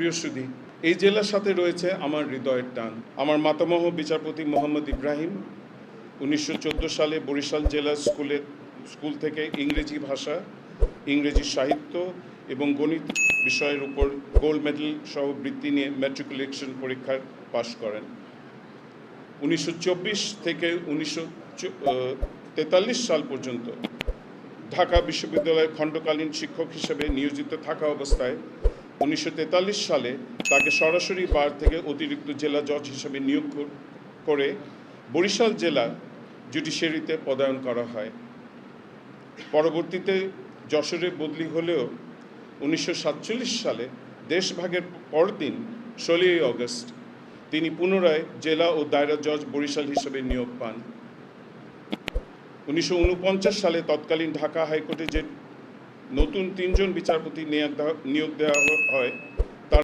প্রিয় সুধী, এই জেলার সাথে রয়েছে আমার হৃদয়ের টান। আমার মাতামহ বিচারপতি মোহাম্মদ ইব্রাহিম 1914 সালে বরিশাল জেলা স্কুল থেকে ইংরেজি ভাষা, ইংরেজি সাহিত্য এবং গণিত বিষয়ের উপর গোল্ড মেডেল সহ বৃত্তি নিয়ে ম্যাট্রিকুলেশন পরীক্ষায় পাশ করেন। 1924 থেকে 1943 সাল পর্যন্ত ঢাকা বিশ্ববিদ্যালয়ে খণ্ডকালীন শিক্ষক হিসেবে নিয়োজিত থাকা অবস্থায় 1943 সালে তাকে সরাসরি বার থেকে অতিরিক্ত জেলা জজ হিসেবে নিয়োগ করে বরিশাল জেলা জুডিশিয়ারিতে পদায়ন করা হয়। পরবর্তীতে যশোরে বদলি হলেও 1947 সালে দেশভাগের পরদিন 16ই অগস্ট তিনি পুনরায় জেলা ও দায়রা জজ বরিশাল হিসেবে নিয়োগ পান। 1949 সালে তৎকালীন ঢাকা হাইকোর্টে যে নতুন 3 জন বিচারপতি নিয়োগ দেওয়া হয়